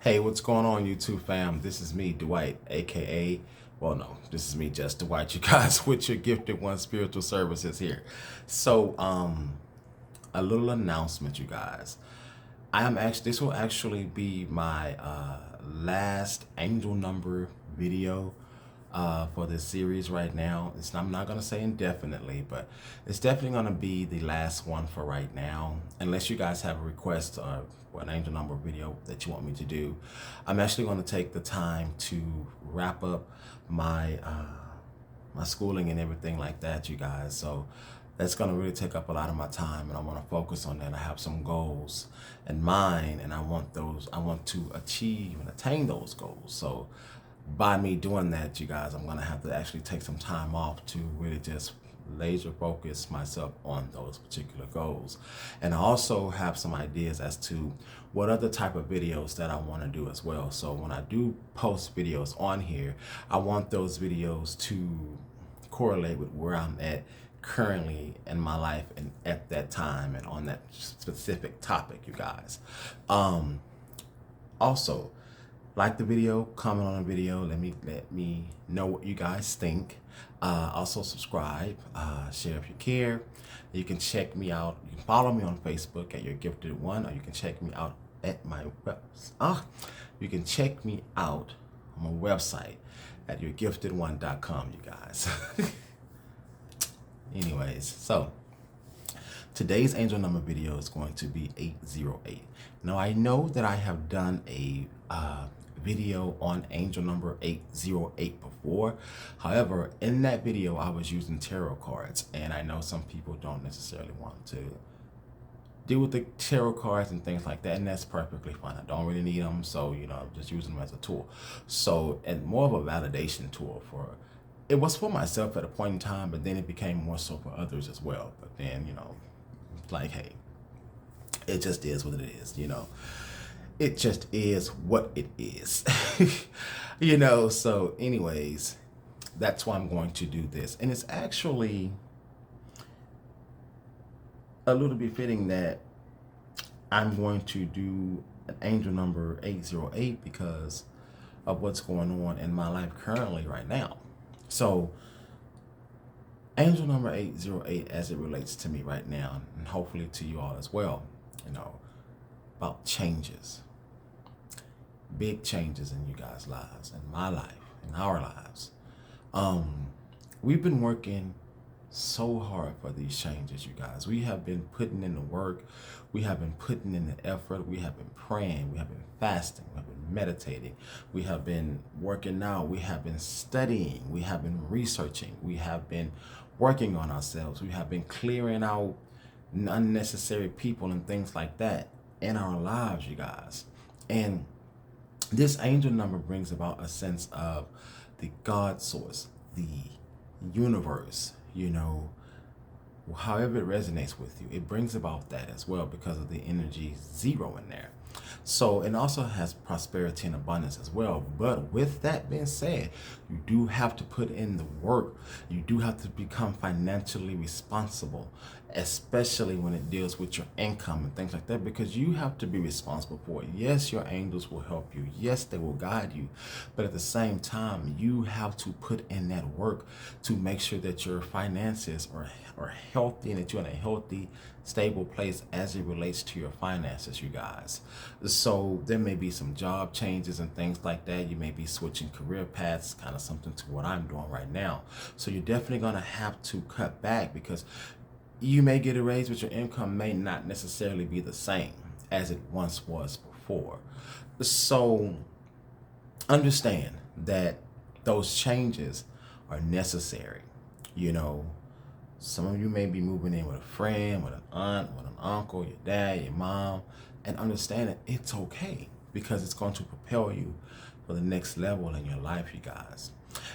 Hey, what's going on, YouTube fam? This is me, Dwight, aka, well, no, this is me, just Dwight, you guys, with your Gifted One Spiritual Services here. So, a little announcement, you guys. This will actually be my last angel number video for this series right now. I'm not going to say indefinitely, but it's definitely going to be the last one for right now. Unless you guys have a request or an angel number video that you want me to do, I'm actually going to take the time to wrap up my my schooling and everything like that, you guys. So that's going to really take up a lot of my time, and I want to focus on that. I have some goals in mind, and I want to achieve and attain those goals. So by me doing that, you guys, I'm going to have to actually take some time off to really just laser focus myself on those particular goals. And I also have some ideas as to what other type of videos that I want to do as well. So when I do post videos on here, I want those videos to correlate with where I'm at currently in my life and at that time and on that specific topic, you guys. Also, like the video, comment on the video, let me know what you guys think. Also subscribe, share if you care. You can check me out. You can follow me on Facebook at Your Gifted One, or you can check me out at my you can check me out on my website at yourgiftedone.com, you guys. Anyways, so today's angel number video is going to be 808. Now, I know that I have done a video on angel number 808 before. However, in that video, I was using tarot cards, and I know some people don't necessarily want to deal with the tarot cards and things like that, and that's perfectly fine. I don't really need them, so I'm just using them as a tool. So, and more of a validation tool for. It was for myself at a point in time, but then it became more so for others as well. But then, like, hey, it just is what it is, It just is what it is. So anyways, that's why I'm going to do this. And it's actually a little bit fitting that I'm going to do an angel number 808 because of what's going on in my life currently right now. So angel number 808 as it relates to me right now, and hopefully to you all as well, about changes. Big changes in you guys' lives, in my life, in our lives. We've been working so hard for these changes, you guys. We have been putting in the work. We have been putting in the effort. We have been praying. We have been fasting. We have been meditating. We have been working out. We have been studying. We have been researching. We have been working on ourselves. We have been clearing out unnecessary people and things like that in our lives, you guys. And this angel number brings about a sense of the God source, the universe, however it resonates with you. It brings about that as well because of the energy 0 in there. So it also has prosperity and abundance as well. But with that being said, you do have to put in the work. You do have to become financially responsible, especially when it deals with your income and things like that, because you have to be responsible for it. Yes, your angels will help you. Yes, they will guide you. But at the same time, you have to put in that work to make sure that your finances are healthy and that you're in a healthy, stable place as it relates to your finances, you guys. So there may be some job changes and things like that. You may be switching career paths, kind of something to what I'm doing right now. So you're definitely going to have to cut back because you may get a raise, but your income may not necessarily be the same as it once was before. So understand that those changes are necessary. Some of you may be moving in with a friend, with an aunt, with an uncle, your dad, your mom, and understand that it's okay because it's going to propel you for the next level in your life, you guys.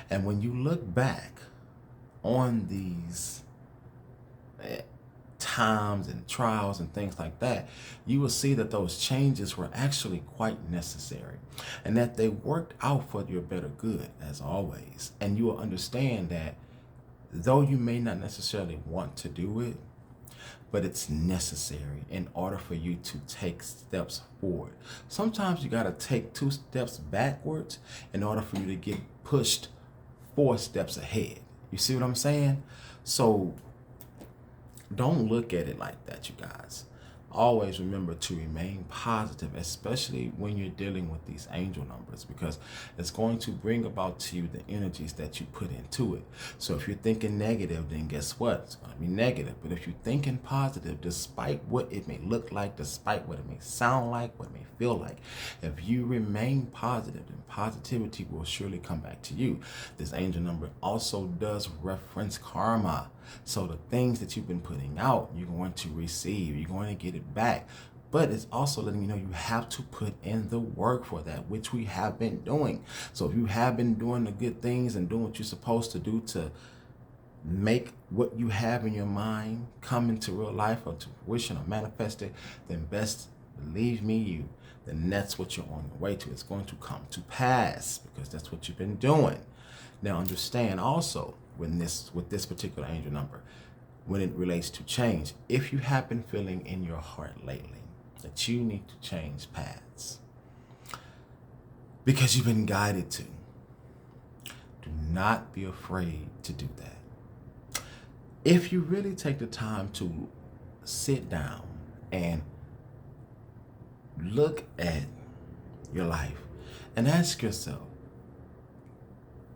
And when you look back on these times and trials and things like that, you will see that those changes were actually quite necessary and that they worked out for your better good as always. And you will understand that though you may not necessarily want to do it, but it's necessary in order for you to take steps forward. Sometimes you got to take 2 steps backwards in order for you to get pushed 4 steps ahead. You see what I'm saying? So don't look at it like that, you guys. Always remember to remain positive, especially when you're dealing with these angel numbers, because it's going to bring about to you the energies that you put into it. So if you're thinking negative, then guess what? It's going to be negative. But if you're thinking positive, despite what it may look like, despite what it may sound like, what it may feel like, if you remain positive, then positivity will surely come back to you. This angel number also does reference karma. So the things that you've been putting out, you're going to receive, you're going to get it back. But it's also letting you know you have to put in the work for that, which we have been doing. So if you have been doing the good things and doing what you're supposed to do to make what you have in your mind come into real life or to fruition or manifest it, then best believe me, then that's what you're on your way to. It's going to come to pass because that's what you've been doing. Now understand also, with this particular angel number, when it relates to change, if you have been feeling in your heart lately that you need to change paths because you've been guided to, do not be afraid to do that. If you really take the time to sit down and look at your life and ask yourself,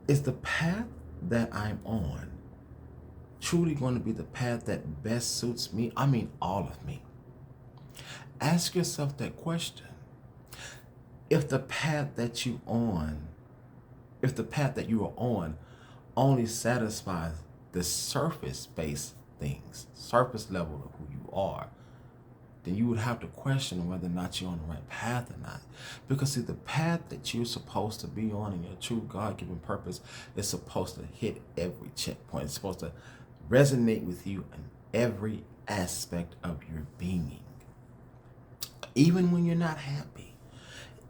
is the path that I'm on truly going to be the path that best suits me? I mean, all of me. Ask yourself that question. If the path that you are on only satisfies the surface-based things, surface level of who you are, then you would have to question whether or not you're on the right path or not. Because see, the path that you're supposed to be on in your true God-given purpose is supposed to hit every checkpoint. It's supposed to resonate with you in every aspect of your being. Even when you're not happy,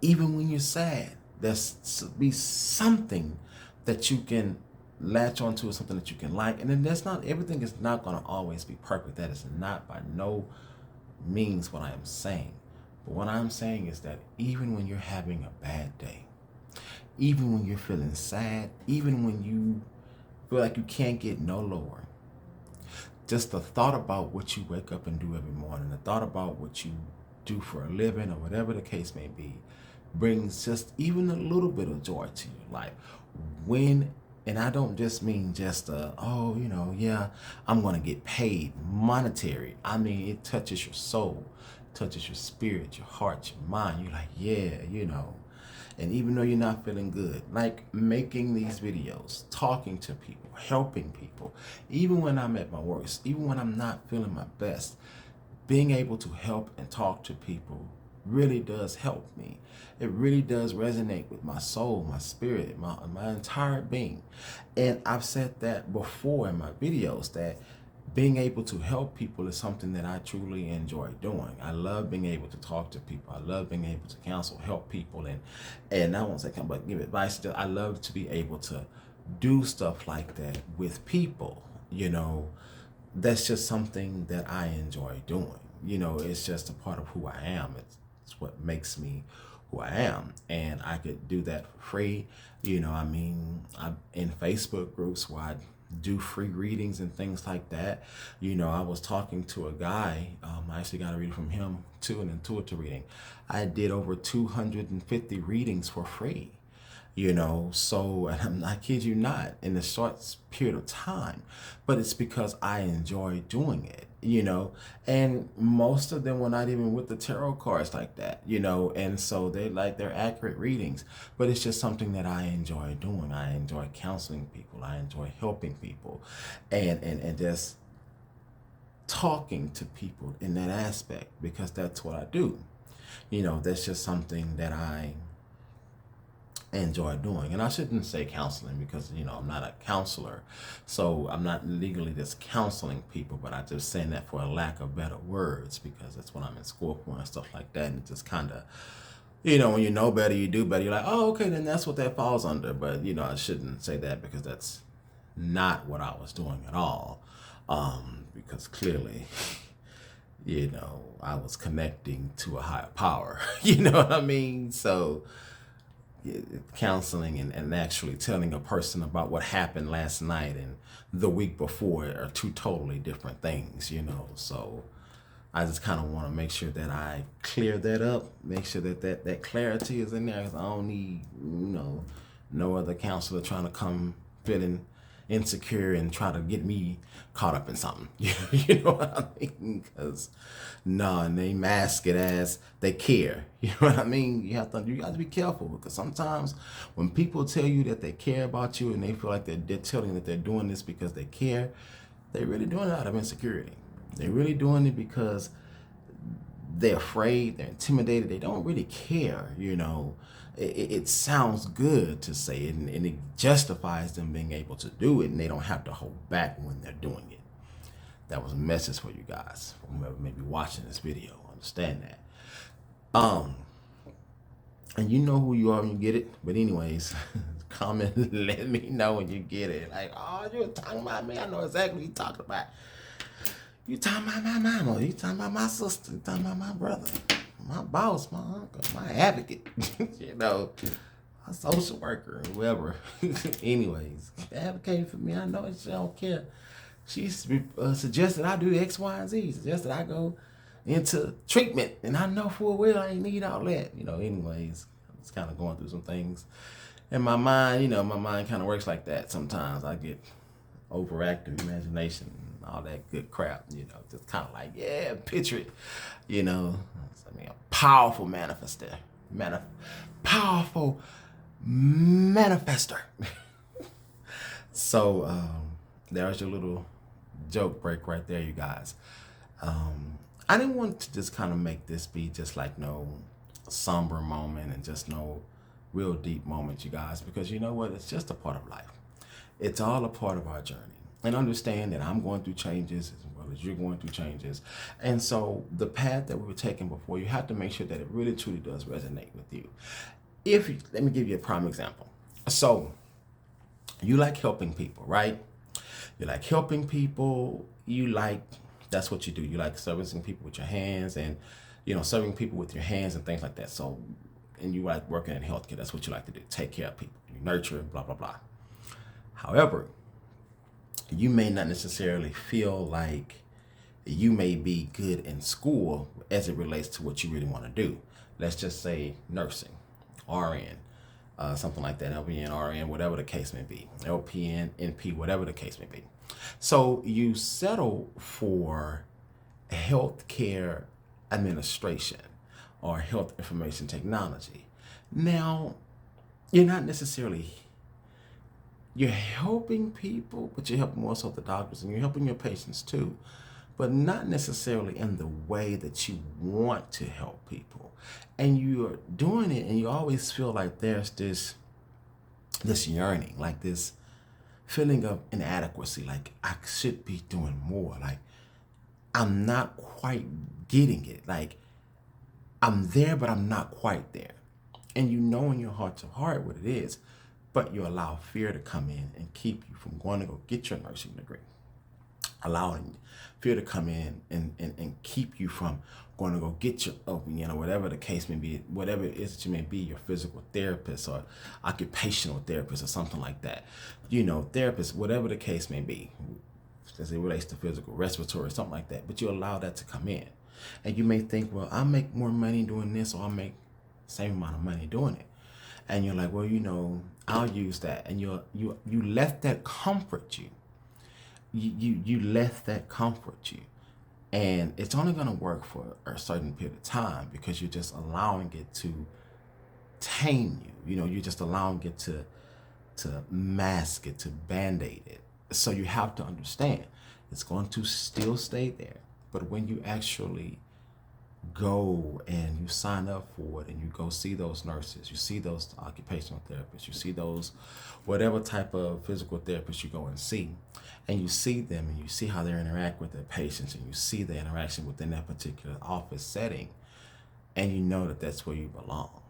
even when you're sad, there's be something that you can latch onto, or something that you can like. And then everything is not going to always be perfect. That is not by no means what I am saying. But what I'm saying is that even when you're having a bad day, even when you're feeling sad, even when you feel like you can't get no lower, just the thought about what you wake up and do every morning, the thought about what you do for a living or whatever the case may be, brings just even a little bit of joy to your life. And I don't just mean just I'm going to get paid monetary. I mean, it touches your soul, touches your spirit, your heart, your mind. You're like, and even though you're not feeling good, like making these videos, talking to people, helping people, even when I'm at my worst, even when I'm not feeling my best, being able to help and talk to people really does help me. It really does resonate with my soul, my spirit, my entire being. And I've said that before in my videos, that being able to help people is something that I truly enjoy doing. I love being able to talk to people. I love being able to counsel, help people, and I won't say come, but give advice. I love to be able to do stuff like that with people. That's just something that I enjoy doing. It's just a part of who I am. It's what makes me who I am, and I could do that for free. I'm in Facebook groups where I do free readings and things like that. I was talking to a guy, I actually got a reading from him too, an intuitive reading. I did over 250 readings for free, so, and I kid you not, in a short period of time, but it's because I enjoy doing it, and most of them were not even with the tarot cards like that, and so they're accurate readings, but it's just something that I enjoy doing. I enjoy counseling people. I enjoy helping people and just talking to people in that aspect, because that's what I do. That's just something that I enjoy doing. And I shouldn't say counseling because I'm not a counselor, so I'm not legally just counseling people, but I'm just saying that for a lack of better words, because that's what I'm in school for and stuff like that. And it just kind of, when you know better, you do better. You're like, oh, okay, then that's what that falls under. But I shouldn't say that, because that's not what I was doing at all, because clearly I was connecting to a higher power. You know what I mean? So counseling and actually telling a person about what happened last night and the week before are two totally different things. So I just kind of want to make sure that I clear that up, make sure that clarity is in there, because I don't need, no other counselor trying to come feeling insecure and try to get me caught up in something. You know what I mean? Because and they mask it as they care. You know what I mean? You have to be careful, because sometimes when people tell you that they care about you and they feel like they're telling you that they're doing this because they care, they're really doing it out of insecurity. They're really doing it because they're afraid, they're intimidated, they don't really care. It sounds good to say it, and it justifies them being able to do it, and they don't have to hold back when they're doing it. That was a message for you guys, whoever may be watching this video. Understand that. And you know who you are when you get it. But anyways, comment, let me know when you get it. Like, oh, you're talking about me. I know exactly what you're talking about. You talking about my mama. You talking about my sister. You talking about my brother. My boss, my uncle, my advocate. My social worker, whoever. Anyways, advocating for me. I know she don't care. She suggested I do X, Y, and Z. Suggested I go into treatment, and I know full well I ain't need all that. Anyways, I'm just kind of going through some things. And my mind, my mind kind of works like that sometimes. I get overactive imagination and all that good crap, just kind of like, yeah, picture it, a powerful manifester. Powerful manifester. So, there's your little joke break right there, you guys. I didn't want to just kind of make this be just like no somber moment and just no real deep moment, you guys, because you know what? It's just a part of life. It's all a part of our journey. And understand that I'm going through changes as well as you're going through changes. And so the path that we were taking before, you have to make sure that it really truly does resonate with you. Let me give you a prime example. So you like helping people, right? You like helping people. That's what you do. You like servicing people with your hands and, serving people with your hands and things like that. So, and you like working in healthcare. That's what you like to do. Take care of people. You nurture, blah, blah, blah. However, you may not necessarily feel like you may be good in school as it relates to what you really want to do. Let's just say nursing, RN, something like that, LPN, RN, whatever the case may be, LPN, NP, whatever the case may be. So you settle for healthcare administration or health information technology. Now, you're not necessarily, you're helping people, but you're helping more so the doctors, and you're helping your patients too, but not necessarily in the way that you want to help people. And you're doing it, and you always feel like there's this yearning, like this feeling of inadequacy, like I should be doing more, like I'm not quite getting it, like I'm there, but I'm not quite there. And you know in your heart of heart what it is, but you allow fear to come in and keep you from going to go get your nursing degree. Allowing fear to come in and keep you from going to go get your whatever the case may be, whatever it is that you may be, your physical therapist or occupational therapist or something like that, therapist, whatever the case may be, as it relates to physical, respiratory, something like that. But you allow that to come in, and you may think, well, I make more money doing this, or I make the same amount of money doing it. And you're like, well, I'll use that. And you let that comfort you. You let that comfort you. And it's only going to work for a certain period of time, because you're just allowing it to tame you. You're just allowing it to mask it, to band-aid it. So you have to understand, it's going to still stay there. But when you actually go and you sign up for it and you go see those nurses, you see those occupational therapists, you see those whatever type of physical therapists you go and see, and you see them and you see how they interact with their patients, and you see the interaction within that particular office setting, and you know that that's where you belong.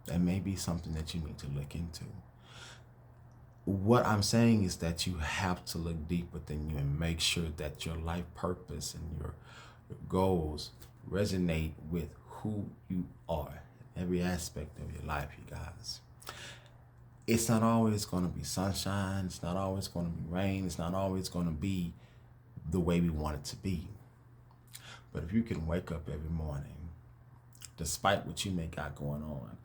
That may be something that you need to look into. What I'm saying is that you have to look deep within you and make sure that your life purpose and your your goals resonate with who you are in every aspect of your life, you guys. It's not always going to be sunshine. It's not always going to be rain. It's not always going to be the way we want it to be. But if you can wake up every morning, despite what you may got going on,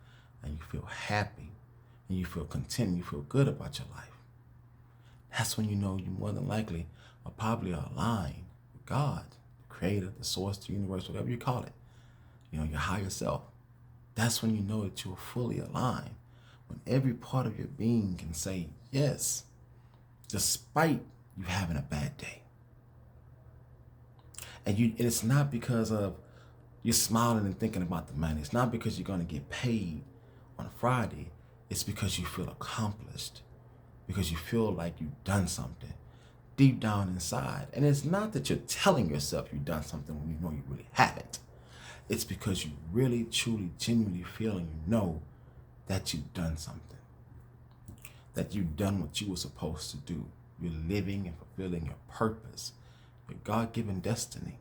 and you feel happy, and you feel content, you feel good about your life, that's when you know you more than likely are probably aligned with God, the creator, the source, the universe, whatever you call it, your higher self. That's when you know that you're fully aligned. When every part of your being can say yes, despite you having a bad day. And it's not because of you're smiling and thinking about the money. It's not because you're going to get paid on Friday. It's because you feel accomplished, because you feel like you've done something deep down inside. And it's not that you're telling yourself you've done something when you know you really haven't. It's because you really, truly, genuinely feel and you know that you've done something, that you've done what you were supposed to do. You're living and fulfilling your purpose, your God-given destiny.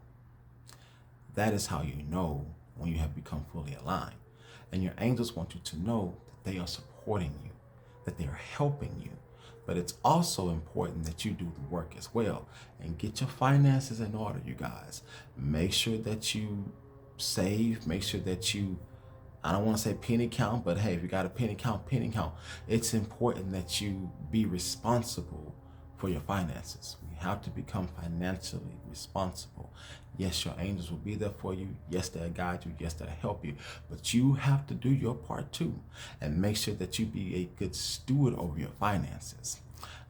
That is how you know when you have become fully aligned. And your angels want you to know that they are supporting you, that they are helping you. But it's also important that you do the work as well and get your finances in order, you guys. Make sure that you save. Make sure that you, I don't want to say penny count, but hey, if you got a penny count, penny count. It's important that you be responsible for your finances. We have to become financially responsible. Yes, your angels will be there for you. Yes, they'll guide you. Yes, they'll help you. But you have to do your part too and make sure that you be a good steward over your finances.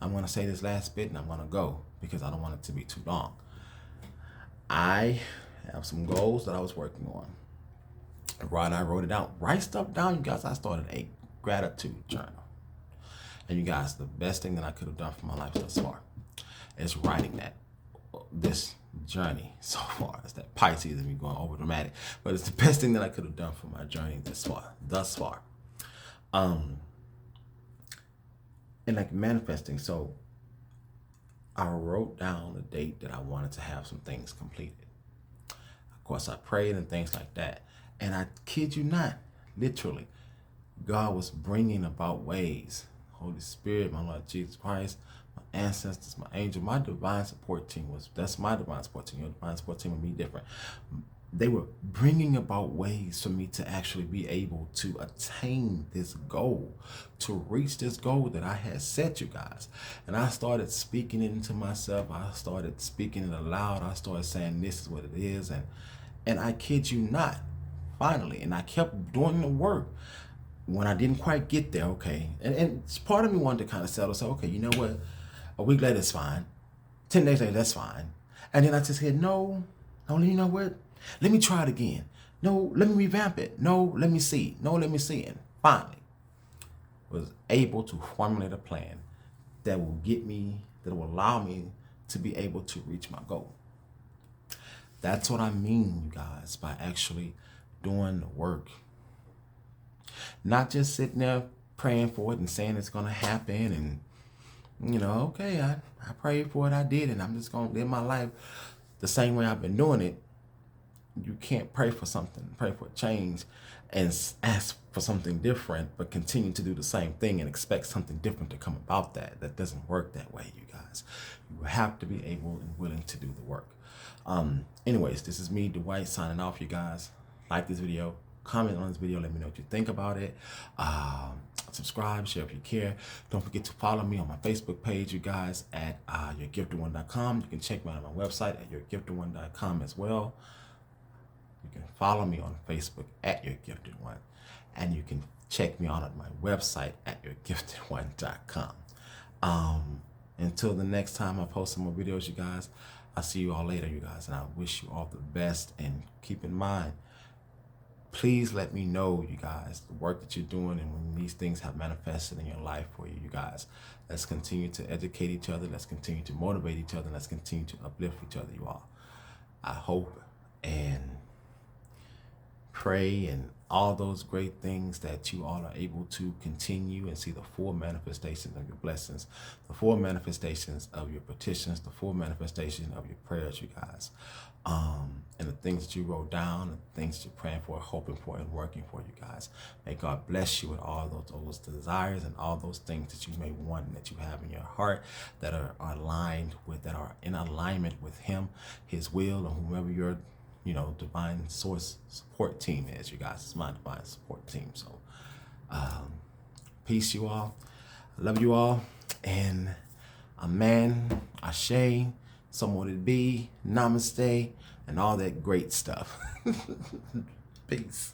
I'm going to say this last bit and I'm going to go because I don't want it to be too long. I have some goals that I was working on. Right, I wrote it out. Write stuff down, you guys. I started a gratitude journal. And you guys, the best thing that I could have done for my life thus far is writing this journey so far. It's that Pisces and me going over dramatic, but it's the best thing that I could have done for my journey thus far. And like manifesting. So I wrote down the date that I wanted to have some things completed. Of course, I prayed and things like that. And I kid you not, literally, God was bringing about ways. Holy Spirit, my Lord Jesus Christ, my ancestors, my angel, my divine support team that's my divine support team. Your divine support team would be different. They were bringing about ways for me to actually be able to attain this goal, to reach this goal that I had set, you guys. And I started speaking it into myself. I started speaking it aloud. I started saying, this is what it is. And I kid you not, finally, and I kept doing the work. When I didn't quite get there, okay, and part of me wanted to kind of settle, so okay, you know what, a week later it's fine, 10 days later that's fine, and then I just said, no, you know what, let me try it again, no, let me revamp it, no, let me see, and finally was able to formulate a plan that will allow me to be able to reach my goal. That's what I mean, you guys, by actually doing the work. Not just sitting there praying for it and saying it's going to happen and, okay, I prayed for it, I did, and I'm just going to live my life the same way I've been doing it. You can't pray for something, pray for a change, and ask for something different, but continue to do the same thing and expect something different to come about that. That doesn't work that way, you guys. You have to be able and willing to do the work. Anyways, this is me, Dwight, signing off, you guys. Like this video. Comment on this video, let me know what you think about it. Subscribe, share if you care. Don't forget to follow me on my Facebook page, you guys, at yourgiftedone.com. You can check me out on my website at yourgiftedone.com as well. You can follow me on Facebook at yourgiftedone, and you can check me out on my website at yourgiftedone.com. Until the next time I post some more videos, you guys, I'll see you all later, you guys, and I wish you all the best. And keep in mind, please let me know, you guys, the work that you're doing and when these things have manifested in your life for you, you guys. Let's continue to educate each other. Let's continue to motivate each other. Let's continue to uplift each other, you all. I hope and pray and all those great things that you all are able to continue and see the full manifestations of your blessings, the full manifestations of your petitions, the full manifestation of your prayers, you guys. And the things that you wrote down, and the things that you're praying for, hoping for, and working for, you guys. May God bless you with all those desires and all those things that you may want and that you have in your heart that are aligned with, that are in alignment with Him, His will, or whomever your divine source support team is, you guys. It's my divine support team. So peace, you all. I love you all. And amen, ashe, so mote it be, namaste, and all that great stuff. Peace.